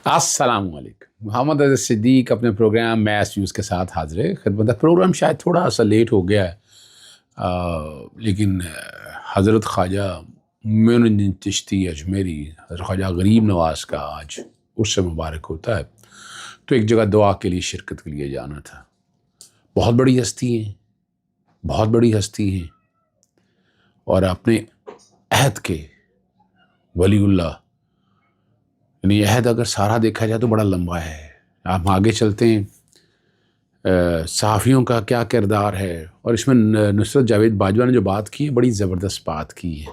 السلام علیکم. محمد عزیز صدیق اپنے پروگرام میس نیوز کے ساتھ حاضر خدمت ہے. پروگرام شاید تھوڑا سا لیٹ ہو گیا ہے، لیکن حضرت خواجہ معین الدین چشتی اجمیری، حضرت خواجہ غریب نواز کا آج اس سے مبارک ہوتا ہے، تو ایک جگہ دعا کے لیے شرکت کے لیے جانا تھا. بہت بڑی ہستی ہیں، بہت بڑی ہستی ہیں، اور اپنے عہد کے ولی اللہ. یعنی یہ عہد اگر سارا دیکھا جائے تو بڑا لمبا ہے. آپ آگے چلتے ہیں، صحافیوں کا کیا کردار ہے، اور اس میں نصرت جاوید باجوہ نے جو بات کی ہے بڑی زبردست بات کی ہے.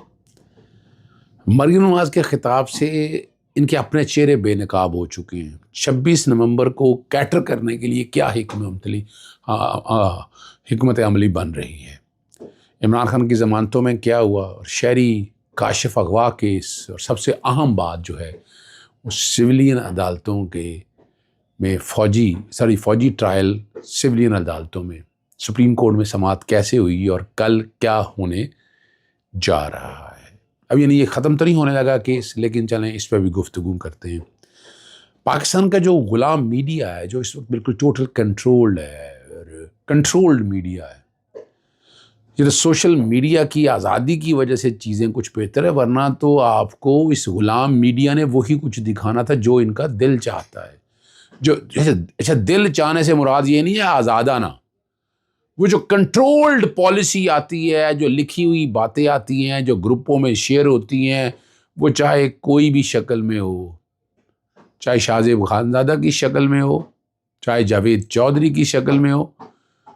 مریم نواز کے خطاب سے ان کے اپنے چہرے بے نقاب ہو چکے ہیں. 26 نومبر کو کیٹر کرنے کے لیے کیا حکمت عملی بن رہی ہے. عمران خان کی ضمانتوں میں کیا ہوا، اور شہری کاشف اغوا کیس، اور سب سے اہم بات جو ہے وہ سویلین عدالتوں کے میں فوجی ٹرائل سویلین عدالتوں میں سپریم کورٹ میں سماعت کیسے ہوئی اور کل کیا ہونے جا رہا ہے. اب یعنی یہ ختم تو نہیں ہونے لگا کیس، لیکن چلیں اس پہ بھی گفتگو کرتے ہیں. پاکستان کا جو غلام میڈیا ہے، جو اس وقت بالکل ٹوٹل کنٹرولڈ میڈیا ہے، یہ سوشل میڈیا کی آزادی کی وجہ سے چیزیں کچھ بہتر ہے، ورنہ تو آپ کو اس غلام میڈیا نے وہی کچھ دکھانا تھا جو ان کا دل چاہتا ہے. اچھا دل چاہنے سے مراد یہ نہیں ہے آزادانہ، وہ جو کنٹرولڈ پالیسی آتی ہے، جو لکھی ہوئی باتیں آتی ہیں، جو گروپوں میں شیئر ہوتی ہیں، وہ چاہے کوئی بھی شکل میں ہو، چاہے شاہ زیب خانزادہ کی شکل میں ہو، چاہے جاوید چودھری کی شکل میں ہو،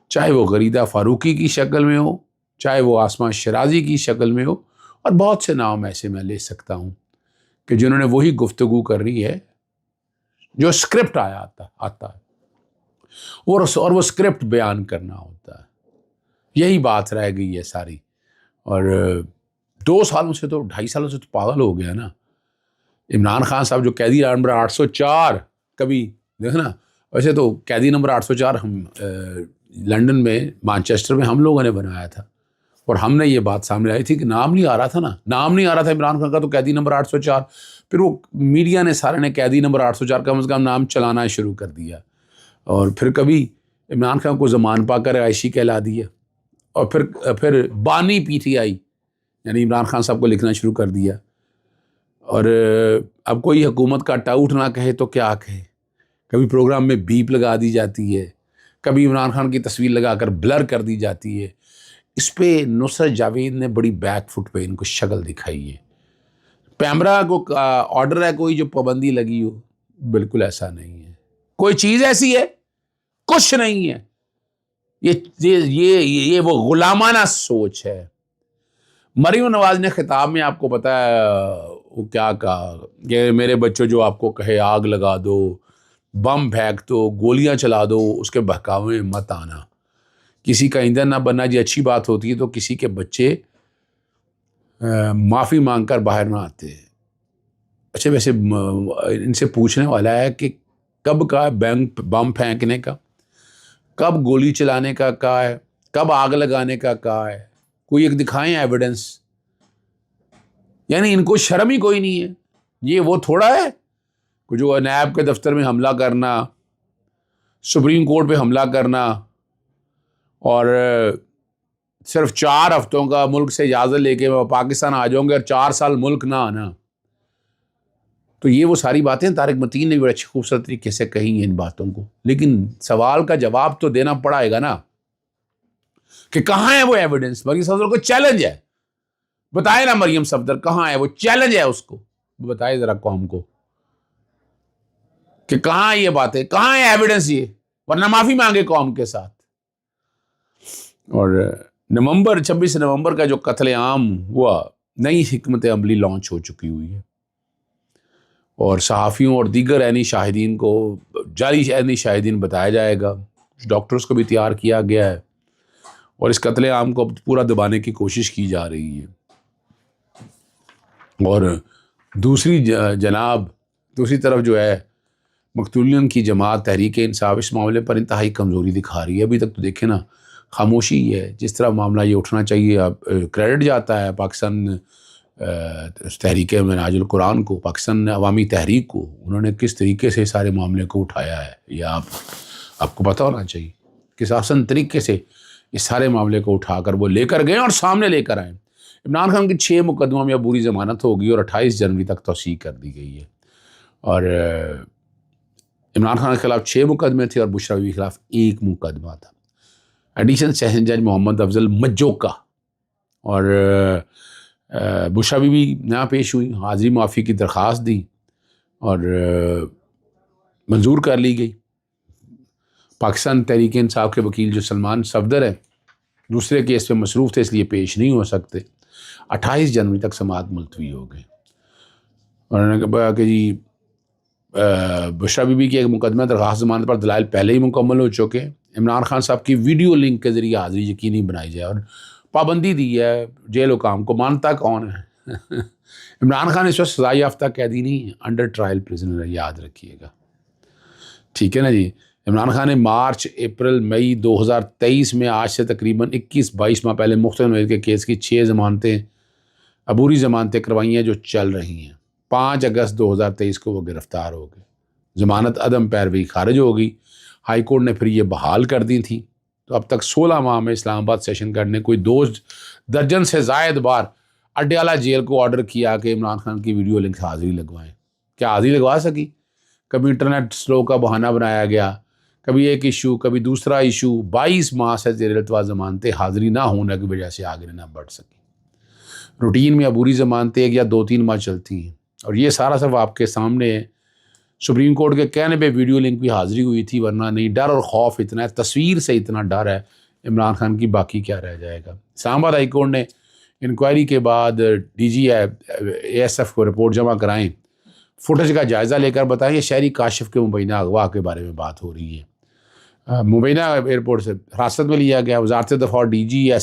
چاہے وہ غریدہ فاروقی کی شکل میں ہو، چاہے وہ آسماں شرازی کی شکل میں ہو، اور بہت سے نام ایسے میں لے سکتا ہوں کہ جنہوں نے وہی گفتگو کر رہی ہے جو اسکرپٹ آتا ہے، اور وہ اسکرپٹ بیان کرنا ہوتا ہے. یہی بات رہ گئی ہے ساری. اور 2 سالوں سے تو 2.5 سالوں سے تو پاگل ہو گیا نا عمران خان صاحب، جو قیدی نمبر 804 کبھی دیکھنا. ویسے تو قیدی نمبر 804 ہم لنڈن میں مانچسٹر میں ہم لوگوں نے بنایا تھا، اور ہم نے یہ بات سامنے آئی تھی کہ نام نہیں آ رہا تھا عمران خان کا، تو قیدی نمبر 804. پھر وہ میڈیا نے سارے نے قیدی نمبر 804 کم از کم نام چلانا شروع کر دیا، اور پھر کبھی عمران خان کو زمان پا کر عائشی کہلا دیا، اور پھر بانی PTI یعنی عمران خان صاحب کو لکھنا شروع کر دیا. اور اب کوئی حکومت کا ٹاؤٹ نہ کہے تو کیا کہے. کبھی پروگرام میں بیپ لگا دی جاتی ہے، کبھی عمران خان کی تصویر لگا کر بلر کر دی جاتی ہے. اس پہ نصرت جاوید نے بڑی بیک فٹ پہ ان کو شکل دکھائی ہے. پیمرا کو آرڈر ہے کوئی جو پابندی لگی ہو، بالکل ایسا نہیں ہے. کوئی چیز ایسی ہے کچھ نہیں ہے. یہ وہ غلامانہ سوچ ہے. مریم نواز نے خطاب میں آپ کو پتا ہے وہ کیا کہا کہ میرے بچوں جو آپ کو کہے آگ لگا دو، بم پھینک دو، گولیاں چلا دو، اس کے بہکاوے میں مت آنا. کسی کا ایندھن نہ بننا جی اچھی بات ہوتی ہے، تو کسی کے بچے معافی مانگ کر باہر نہ آتے. اچھا ویسے ان سے پوچھنے والا ہے کہ کب کا بم پھینکنے کا، کب گولی چلانے کا کہا ہے، کب آگ لگانے کا کہا ہے؟ کوئی ایک دکھائیں ایویڈنس. یعنی ان کو شرم ہی کوئی نہیں ہے. یہ وہ تھوڑا ہے جو نیب کے دفتر میں حملہ کرنا، سپریم کورٹ پہ حملہ کرنا، اور صرف 4 ہفتوں کا ملک سے اجازت لے کے میں پاکستان آ جاؤں گے اور 4 سال ملک نہ آنا. تو یہ وہ ساری باتیں طارق متین نے بھی بڑے اچھی خوبصورت طریقے سے کہی ہیں ان باتوں کو. لیکن سوال کا جواب تو دینا پڑے گا نا کہ کہاں ہے وہ ایویڈنس. مریم صفدر کو چیلنج ہے، بتائے نا مریم صفدر کہاں ہے وہ چیلنج ہے، اس کو بتائے ذرا قوم کو کہ کہاں یہ باتیں، کہاں ہے ایویڈنس یہ، ورنہ معافی مانگے قوم کے ساتھ. اور 26 نومبر کا جو قتل عام ہوا، نئی حکمت عملی لانچ ہو چکی ہوئی ہے، اور صحافیوں اور دیگر عینی شاہدین کو جعلی عینی شاہدین بتایا جائے گا. ڈاکٹرز کو بھی تیار کیا گیا ہے، اور اس قتل عام کو پورا دبانے کی کوشش کی جا رہی ہے. اور دوسری طرف جو ہے مقتولین کی جماعت تحریک انصاف اس معاملے پر انتہائی کمزوری دکھا رہی ہے. ابھی تک تو دیکھیں نا خاموشی ہے. جس طرح معاملہ یہ اٹھنا چاہیے اب کریڈٹ جاتا ہے پاکستان تحریک منہاج القرآن کو، پاکستان عوامی تحریک کو، انہوں نے کس طریقے سے سارے معاملے کو اٹھایا ہے، یہ آپ کو پتہ ہونا چاہیے، کس آسان طریقے سے اس سارے معاملے کو اٹھا کر وہ لے کر گئے اور سامنے لے کر آئے۔ عمران خان کی 6 مقدموں میں عبوری ضمانت ہوگی اور 28 جنوری تک توسیع کر دی گئی ہے، اور عمران خان کے خلاف 6 مقدمے تھے اور بشرا بیوی کے خلاف 1 مقدمہ تھا۔ ایڈیشنل سیشن جج محمد افضل مجوکا اور بشرا بیوی نہ پیش ہوئی، حاضری معافی کی درخواست دی اور منظور کر لی گئی۔ پاکستان تحریک انصاف کے وکیل جو سلمان صفدر ہیں دوسرے کیس پہ مصروف تھے، اس لیے پیش نہیں ہو سکتے۔ 28 جنوری تک سماعت ملتوی ہو گئی۔ اور انہوں نے کہا کہ جی بشرا بیوی کی ایک مقدمہ درخواست ضمانت پر دلائل پہلے ہی مکمل ہو چکے ہیں۔ عمران خان صاحب کی ویڈیو لنک کے ذریعے حاضری یقینی بنائی جائے، اور پابندی دی ہے جیل حکام کو، مانتا کون ہے؟ عمران خان اس وقت سزا یافتہ قیدی نہیں ہے، انڈر ٹرائل پرزنر ہے، یاد رکھیے گا، ٹھیک ہے نا جی۔ عمران خان نے مارچ، اپریل، مئی 2023 میں آج سے تقریباً 21-22 ماہ پہلے مختلف نوعیت کے کیس کی 6 ضمانتیں، عبوری ضمانتیں کروائی ہیں جو چل رہی ہیں۔ 5 اگست 2023 کو وہ گرفتار ہو گئے، ضمانت عدم پیروی خارج ہو گئی، ہائی کورٹ نے پھر یہ بحال کر دی تھی۔ تو اب تک 16 ماہ میں اسلام آباد سیشن کورٹ نے کوئی 2 درجن سے زائد بار اڈیالہ جیل کو آرڈر کیا کہ عمران خان کی ویڈیو لنک حاضری لگوائیں۔ کیا حاضری لگوا سکی؟ کبھی انٹرنیٹ سلو کا بہانہ بنایا گیا، کبھی ایک ایشو، کبھی دوسرا ایشو۔ 22 ماہ سے زیر التوا ضمانتیں حاضری نہ ہونے کی وجہ سے آگے نہ بڑھ سکی۔ روٹین میں عبوری ضمانتیں 1 یا 2-3 ماہ چلتی ہیں، اور یہ سارا سب آپ کے سامنے ہے۔ سپریم کورٹ کے کہنے پہ ویڈیو لنک بھی حاضری ہوئی تھی، ورنہ نہیں۔ ڈر اور خوف اتنا ہے، تصویر سے اتنا ڈر ہے عمران خان کی، باقی کیا رہ جائے گا۔ اسلام آباد ہائی کورٹ نے انکوائری کے بعد D G A S F کو رپورٹ جمع کرائیں، فوٹیج کا جائزہ لے کر بتائیں۔ یہ شہری کاشف کے مبینہ اغوا کے بارے میں بات ہو رہی ہے۔ مبینہ ایئرپورٹ سے حراست میں لیا گیا، وزارت دفاع اور D G A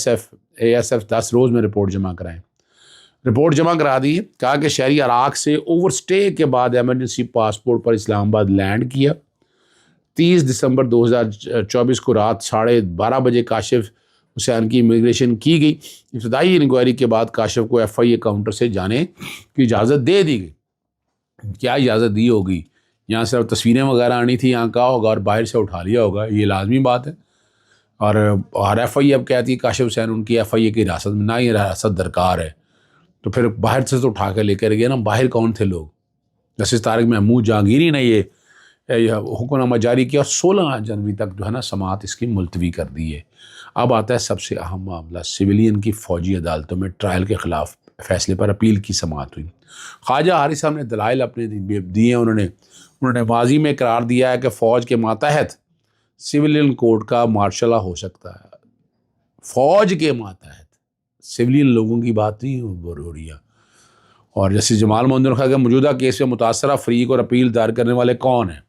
S F 10 روز میں رپورٹ جمع کرائیں۔ رپورٹ جمع کرا دی، کہا کہ شہری عراق سے اوور سٹے کے بعد ایمرجنسی پاسپورٹ پر اسلام آباد لینڈ کیا۔ 30 دسمبر 2024 کو رات 12:30 بجے کاشف حسین کی امیگریشن کی گئی۔ ابتدائی انکوائری کے بعد کاشف کو ایف آئی اے کاؤنٹر سے جانے کی اجازت دے دی گئی۔ کیا اجازت دی ہوگی؟ یہاں صرف تصویریں وغیرہ آنی تھی، یہاں کہا ہوگا اور باہر سے اٹھا لیا ہوگا، یہ لازمی بات ہے۔ اور ایف آئی اے اب کہتی ہے کاشف حسین ان کی ایف آئی اے کی حراست میں، نہ ہی حراست درکار ہے، تو پھر باہر سے تو اٹھا کے لے کر گئے نا۔ باہر کون تھے لوگ؟ جسٹس طارق محمود جہانگیری نے یہ حکم نامہ جاری کیا، اور 16 جنوری تک جو ہے نا سماعت اس کی ملتوی کر دی ہے۔ اب آتا ہے سب سے اہم معاملہ، سویلین کی فوجی عدالتوں میں ٹرائل کے خلاف فیصلے پر اپیل کی سماعت ہوئی۔ خواجہ حارث صاحب نے دلائل اپنے دیے، انہوں نے ماضی میں قرار دیا ہے کہ فوج کے ماتحت سویلین کورٹ کا مارشلہ ہو سکتا ہے۔ فوج کے ماتحت سویلین لوگوں کی بات نہیں ہو رہی ہے۔ اور جسٹس جمال محمد نے کہا کہ موجودہ کیس میں متاثرہ فریق اور اپیل دائر کرنے والے کون ہیں؟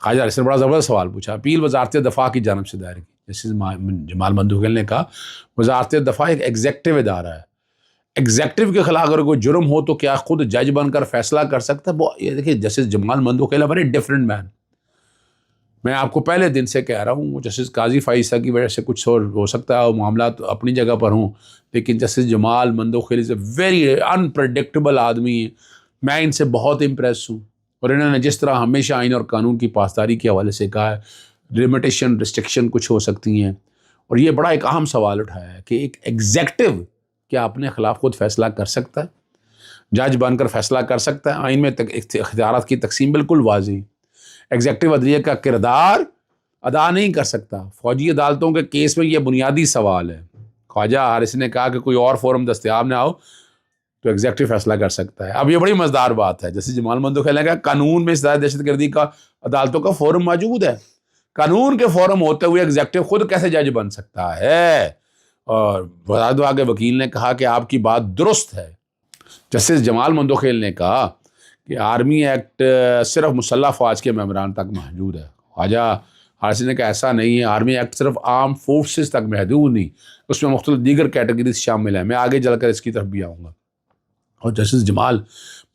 خواجہ حارث نے بڑا زبردست سوال پوچھا۔ اپیل وزارت دفاع کی جانب سے دائر کی۔ جسٹس جمال محمد نے کہا وزارت دفاع ایک ایگزیکٹو ادارہ ہے، ایگزیکٹو کے خلاف اگر کوئی جرم ہو تو کیا خود جج بن کر فیصلہ کر سکتا ہے؟ یہ دیکھیے جسٹس جمال محمد ویری ڈفرینٹ مین۔ میں آپ کو پہلے دن سے کہہ رہا ہوں، جسٹس قاضی فائزہ کی وجہ سے کچھ اور ہو سکتا ہے، معاملات اپنی جگہ پر ہوں، لیکن justice Jamal Muhammad is a very unpredictable آدمی ہے۔ میں ان سے بہت امپریس ہوں، اور انہوں نے جس طرح ہمیشہ آئین اور قانون کی پاسداری کے حوالے سے کہا ہے، لمیٹیشن ریسٹرکشن کچھ ہو سکتی ہیں، اور یہ بڑا ایک اہم سوال اٹھایا ہے کہ ایک ایگزیکٹو کیا اپنے خلاف خود فیصلہ کر سکتا ہے؟ جج بن کر فیصلہ کر سکتا ہے؟ آئین میں اختیارات کی تقسیم بالکل واضح ہے۔ ایگزیکٹو عدلیہ کا کردار ادا نہیں کر سکتا۔ فوجی عدالتوں کے کیس میں یہ بنیادی سوال ہے۔ خواجہ حارث نے کہا کہ کوئی اور فورم دستیاب نہ ہو تو ایگزیکٹو فیصلہ کر سکتا ہے۔ اب یہ بڑی مزیدار بات ہے، جیسے جمال محمد نے کہا قانون میں سزائے دہشت گردی کا عدالتوں کا فورم موجود ہے، قانون کے فورم ہوتے ہوئے ایگزیکٹو خود کیسے جج بن سکتا ہے؟ اور وزارت دفاع کے وکیل نے کہا کہ آپ کی بات درست ہے۔ جسٹس جمال مندوخیل نے کہا کہ آرمی ایکٹ صرف مسلح فوج کے ممبران تک محدود ہے۔ خواجہ حارث نے کہا ایسا نہیں ہے، آرمی ایکٹ صرف آرم فورسز تک محدود نہیں، اس میں مختلف دیگر کیٹیگریز شامل ہیں۔ میں آگے چل کر اس کی طرف بھی آؤں گا۔ اور جسٹس جمال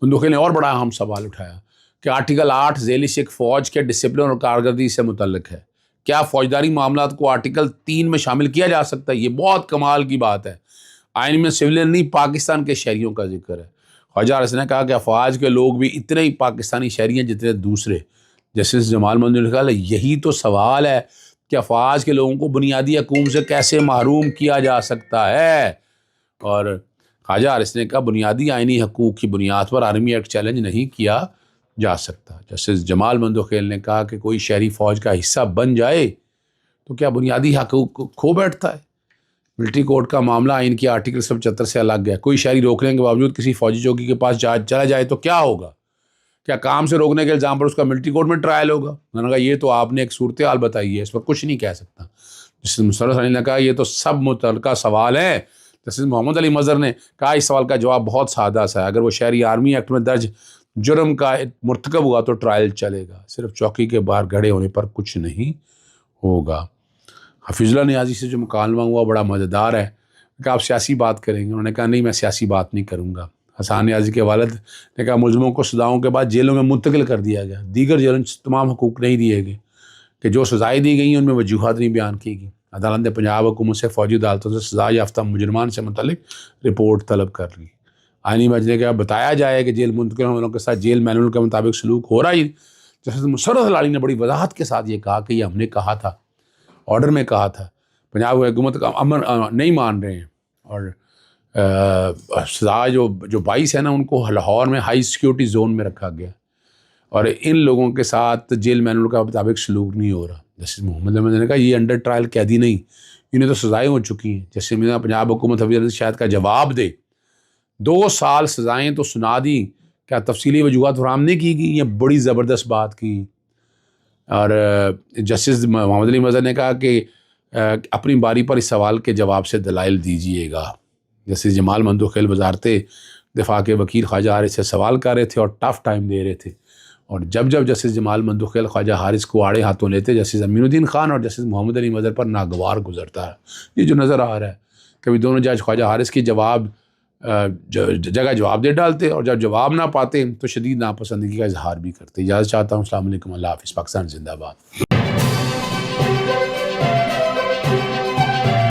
مندوخیل نے اور بڑا اہم سوال اٹھایا کہ آرٹیکل 8 ذیلی سکھ فوج کے ڈسپلن اور کارکردگی سے متعلق ہے، کیا فوجداری معاملات کو آرٹیکل 3 میں شامل کیا جا سکتا ہے؟ یہ بہت کمال کی بات ہے۔ آئین میں سویلین نہیں پاکستان کے شہریوں کا ذکر ہے۔ خواجہ حارث نے کہا کہ افواج کے لوگ بھی اتنے ہی پاکستانی شہری ہیں جتنے دوسرے۔ جسٹس جمال منظور نے کہا یہی تو سوال ہے کہ افواج کے لوگوں کو بنیادی حقوق سے کیسے محروم کیا جا سکتا ہے، اور خواجہ حارث نے کہا بنیادی آئینی حقوق کی بنیاد پر آرمی ایکٹ چیلنج نہیں کیا جا سکتا۔ جسٹس جمال مندوخیل نے کہا کہ کوئی شہری فوج کا حصہ بن جائے تو کیا بنیادی حقوق کھو بیٹھتا ہے؟ ملٹری کوڈ کا معاملہ آئین کی آرٹیکل 75 سے الگ ہے۔ کوئی شہری روکنے کے باوجود کسی فوجی چوکی کے پاس چلا جائے تو کیا ہوگا؟ کیا کام سے روکنے کے الزام پر اس کا ملٹری کوڈ میں ٹرائل ہوگا؟ انہوں نے کہا یہ تو آپ نے ایک صورتحال بتائی ہے، اس پر کچھ نہیں کہہ سکتا۔ جسٹس مسرت علی نے کہا یہ تو سب متعلقہ سوال ہیں۔ جسٹس محمد علی مظہر نے کہا اس سوال کا جواب بہت سادہ سا ہے، اگر وہ شہری آرمی ایکٹ میں درج جرم کا مرتکب ہوا تو ٹرائل چلے گا، صرف چوکی کے باہر کھڑے ہونے پر کچھ نہیں ہوگا۔ حفیظ اللہ نیازی سے جو مکالمہ ہوا بڑا مزیدار ہے کہ آپ سیاسی بات کریں گے، انہوں نے کہا نہیں میں سیاسی بات نہیں کروں گا۔ حسان نیازی کے والد نے کہا ملزموں کو سزاؤں کے بعد جیلوں میں منتقل کر دیا گیا، دیگر جیلوں میں تمام حقوق نہیں دیے گئے کہ جو سزائیں دی گئی ہیں ان میں وجوہات نہیں بیان کی گئی۔ عدالت نے پنجاب حکومت سے فوجی عدالتوں سے سزا یافتہ مجرمان سے متعلق رپورٹ طلب کر لی۔ آئینی بینچ نے کہا بتایا جائے کہ جیل منتقل ہونے والوں کے ساتھ جیل مینول کے مطابق سلوک ہو رہا ہی۔ جسٹس مسرت علی نے بڑی وضاحت کے ساتھ یہ کہا کہ یہ ہم نے کہا تھا، آرڈر میں کہا تھا، پنجاب حکومت کا امر نہیں مان رہے ہیں، اور سزا جو 22 ہے نا ان کو لاہور میں ہائی سیکیورٹی زون میں رکھا گیا، اور ان لوگوں کے ساتھ جیل مینول کا مطابق سلوک نہیں ہو رہا۔ جسٹس محمد احمد نے کہا یہ انڈر ٹرائل قیدی نہیں، انہیں تو سزائیں ہو چکی ہیں۔ جسٹس پنجاب حکومت حفیظ شاید کا جواب دے، 2 سال سزائیں تو سنا دی، کیا تفصیلی وجوہات فراہم نہیں کی گئی؟ یہ بڑی زبردست بات کی۔ اور جسٹس محمد علی مظہر نے کہا کہ اپنی باری پر اس سوال کے جواب سے دلائل دیجیے گا۔ جسٹس جمال مندوخیل وزارت دفاع کے وکیل خواجہ حارث سے سوال کر رہے تھے اور ٹف ٹائم دے رہے تھے، اور جب جسٹس جمال مندوخیل خواجہ حارث کو آڑے ہاتھوں لیتے، جسٹس امین الدین خان اور جسٹس محمد علی مظہر پر ناگوار گزرتا ہے۔ یہ جو نظر آ رہا ہے کبھی دونوں جج خواجہ حارث کی جگہ جواب دے ڈالتے، اور جب جواب نہ پاتے تو شدید ناپسندگی کا اظہار بھی کرتے۔ اجازت چاہتا ہوں، السلام علیکم، اللہ حافظ، پاکستان زندہ باد۔